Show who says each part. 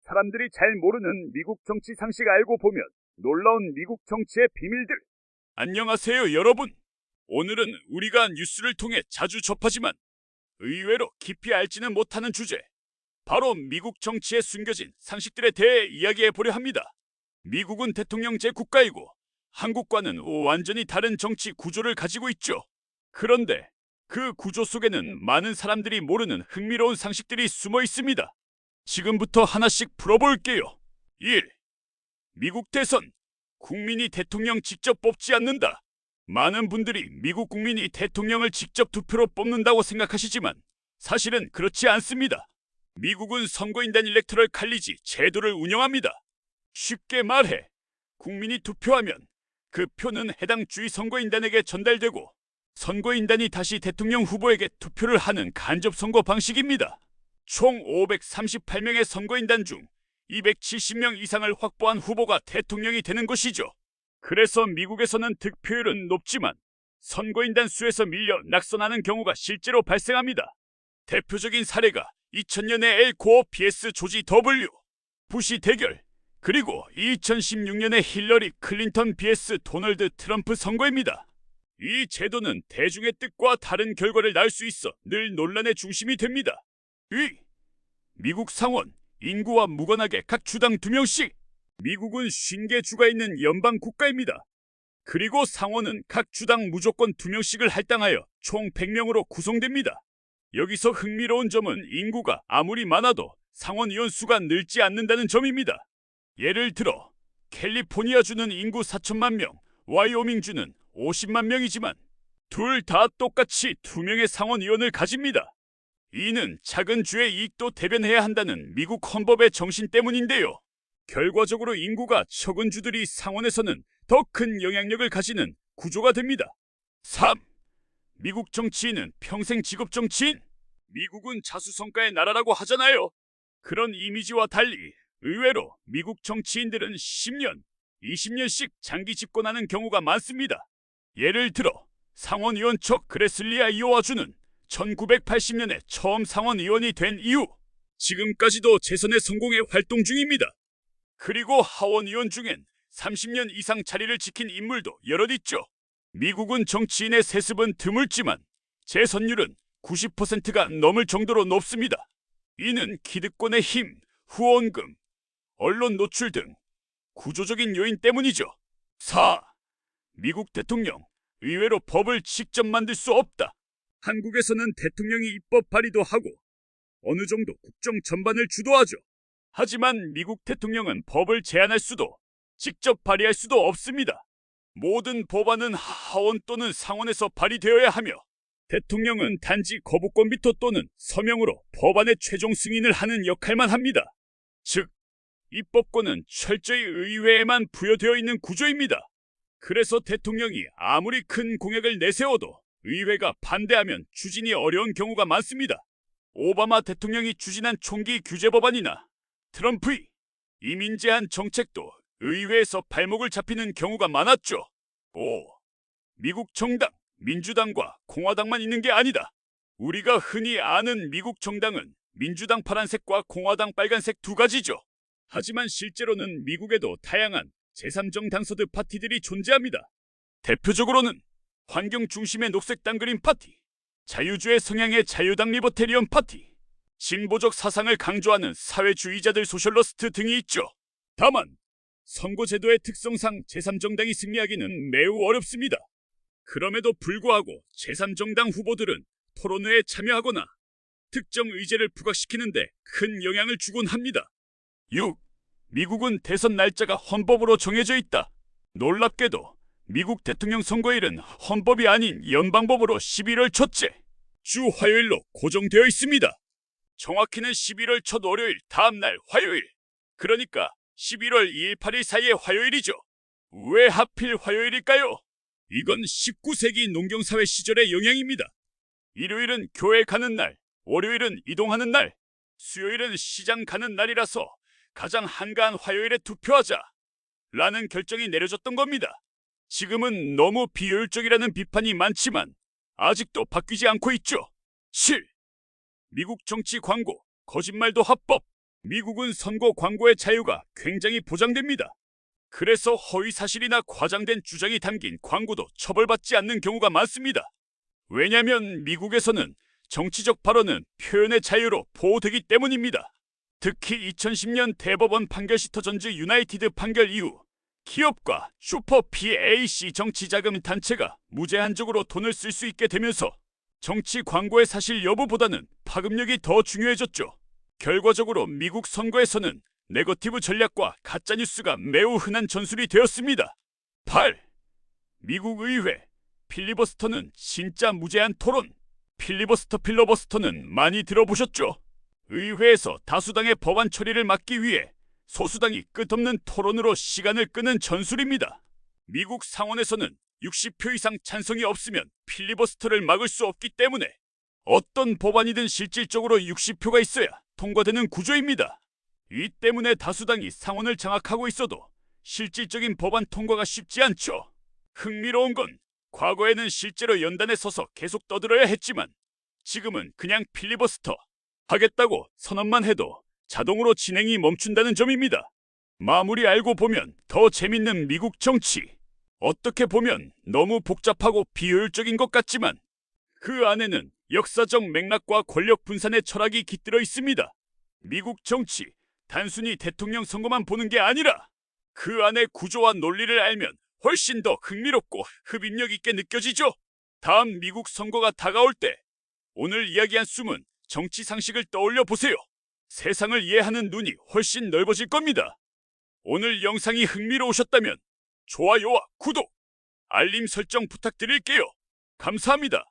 Speaker 1: 사람들이 잘 모르는 미국 정치 상식 알고 보면 놀라운 미국 정치의 비밀들.
Speaker 2: 안녕하세요, 여러분. 오늘은 우리가 뉴스를 통해 자주 접하지만 의외로 깊이 알지는 못하는 주제, 바로 미국 정치에 숨겨진 상식들에 대해 이야기해 보려 합니다. 미국은 대통령제 국가이고 한국과는 완전히 다른 정치 구조를 가지고 있죠. 그런데 그 구조 속에는 많은 사람들이 모르는 흥미로운 상식들이 숨어 있습니다. 지금부터 하나씩 풀어볼게요. 1. 미국 대선. 국민이 대통령 직접 뽑지 않는다. 많은 분들이 미국 국민이 대통령을 직접 투표로 뽑는다고 생각하시지만 사실은 그렇지 않습니다. 미국은 선거인단 일렉터럴 칼리지 제도를 운영합니다. 쉽게 말해 국민이 투표하면 그 표는 해당 주의 선거인단에게 전달되고 선거인단이 다시 대통령 후보에게 투표를 하는 간접 선거 방식입니다. 총 538명의 선거인단 중 270명 이상을 확보한 후보가 대통령이 되는 것이죠. 그래서 미국에서는 득표율은 높지만 선거인단 수에서 밀려 낙선하는 경우가 실제로 발생합니다. 대표적인 사례가 2000년의 엘 고어 vs 조지 W. 부시 대결, 그리고 2016년의 힐러리 클린턴 vs 도널드 트럼프 선거입니다. 이 제도는 대중의 뜻과 다른 결과를 낳을 수 있어 늘 논란의 중심이 됩니다. 2. 미국 상원. 인구와 무관하게 각 주당 2명씩. 미국은 50개 주가 있는 연방 국가입니다. 그리고 상원은 각 주당 무조건 2명씩을 할당하여 총 100명으로 구성됩니다. 여기서 흥미로운 점은 인구가 아무리 많아도 상원의원 수가 늘지 않는다는 점입니다. 예를 들어 캘리포니아주는 인구 4천만 명, 와이오밍주는 50만 명이지만 둘 다 똑같이 2명의 상원의원을 가집니다. 이는 작은 주의 이익도 대변해야 한다는 미국 헌법의 정신 때문인데요. 결과적으로 인구가 적은 주들이 상원에서는 더 큰 영향력을 가지는 구조가 됩니다. 3. 미국 정치인은 평생 직업 정치인? 미국은 자수성가의 나라라고 하잖아요. 그런 이미지와 달리 의외로 미국 정치인들은 10년, 20년씩 장기 집권하는 경우가 많습니다. 예를 들어 상원의원 척 그레슬리아 이오와주는 1980년에 처음 상원의원이 된 이후 지금까지도 재선에 성공해 활동 중입니다. 그리고 하원의원 중엔 30년 이상 자리를 지킨 인물도 여럿 있죠. 미국은 정치인의 세습은 드물지만 재선율은 90%가 넘을 정도로 높습니다. 이는 기득권의 힘, 후원금, 언론 노출 등 구조적인 요인 때문이죠. 4. 미국 대통령. 의외로 법을 직접 만들 수 없다. 한국에서는 대통령이 입법 발의도 하고 어느 정도 국정 전반을 주도하죠. 하지만 미국 대통령은 법을 제안할 수도 직접 발의할 수도 없습니다. 모든 법안은 하원 또는 상원에서 발의되어야 하며 대통령은 단지 거부권 비토 또는 서명으로 법안의 최종 승인을 하는 역할만 합니다. 즉, 입법권은 철저히 의회에만 부여되어 있는 구조입니다. 그래서 대통령이 아무리 큰 공약을 내세워도 의회가 반대하면 추진이 어려운 경우가 많습니다. 오바마 대통령이 추진한 총기 규제 법안이나 트럼프의 이민 제한 정책도 의회에서 발목을 잡히는 경우가 많았죠. 5. 미국 정당, 민주당과 공화당만 있는 게 아니다. 우리가 흔히 아는 미국 정당은 민주당 파란색과 공화당 빨간색 두 가지죠. 하지만 실제로는 미국에도 다양한 제3정 당서드 파티들이 존재합니다. 대표적으로는 환경 중심의 녹색당 그린 파티, 자유주의 성향의 자유당 리버테리언 파티, 진보적 사상을 강조하는 사회주의자들 소셜러스트 등이 있죠. 다만 선거제도의 특성상 제3정당이 승리하기는 매우 어렵습니다. 그럼에도 불구하고 제3정당 후보들은 토론회에 참여하거나 특정 의제를 부각시키는데 큰 영향을 주곤 합니다. 6. 미국은 대선 날짜가 헌법으로 정해져 있다. 놀랍게도 미국 대통령 선거일은 헌법이 아닌 연방법으로 11월 첫째 주 화요일로 고정되어 있습니다. 정확히는 11월 첫 월요일 다음 날 화요일, 그러니까 11월 2일 8일 사이의 화요일이죠. 왜 하필 화요일일까요? 이건 19세기 농경사회 시절의 영향입니다. 일요일은 교회 가는 날, 월요일은 이동하는 날, 수요일은 시장 가는 날이라서 가장 한가한 화요일에 투표하자 라는 결정이 내려졌던 겁니다. 지금은 너무 비효율적이라는 비판이 많지만 아직도 바뀌지 않고 있죠. 7. 미국 정치 광고, 거짓말도 합법. 미국은 선거 광고의 자유가 굉장히 보장됩니다. 그래서 허위 사실이나 과장된 주장이 담긴 광고도 처벌받지 않는 경우가 많습니다. 왜냐하면 미국에서는 정치적 발언은 표현의 자유로 보호되기 때문입니다. 특히 2010년 대법원 판결 시터전즈 유나이티드 판결 이후 기업과 슈퍼 PAC 정치자금 단체가 무제한적으로 돈을 쓸 수 있게 되면서 정치 광고의 사실 여부보다는 파급력이 더 중요해졌죠. 결과적으로 미국 선거에서는 네거티브 전략과 가짜뉴스가 매우 흔한 전술이 되었습니다. 8. 미국 의회 필리버스터는 진짜 무제한 토론. 필리버스터는 많이 들어보셨죠? 의회에서 다수당의 법안 처리를 막기 위해 소수당이 끝없는 토론으로 시간을 끄는 전술입니다. 미국 상원에서는 60표 이상 찬성이 없으면 필리버스터를 막을 수 없기 때문에 어떤 법안이든 실질적으로 60표가 있어야 통과되는 구조입니다. 이 때문에 다수당이 상원을 장악하고 있어도 실질적인 법안 통과가 쉽지 않죠. 흥미로운 건 과거에는 실제로 연단에 서서 계속 떠들어야 했지만 지금은 그냥 필리버스터 하겠다고 선언만 해도 자동으로 진행이 멈춘다는 점입니다. 마무리 알고 보면 더 재밌는 미국 정치. 어떻게 보면 너무 복잡하고 비효율적인 것 같지만 그 안에는 역사적 맥락과 권력 분산의 철학이 깃들어 있습니다. 미국 정치, 단순히 대통령 선거만 보는 게 아니라 그 안의 구조와 논리를 알면 훨씬 더 흥미롭고 흡입력 있게 느껴지죠. 다음 미국 선거가 다가올 때 오늘 이야기한 숨은 정치 상식을 떠올려 보세요. 세상을 이해하는 눈이 훨씬 넓어질 겁니다. 오늘 영상이 흥미로우셨다면 좋아요와 구독, 알림 설정 부탁드릴게요. 감사합니다.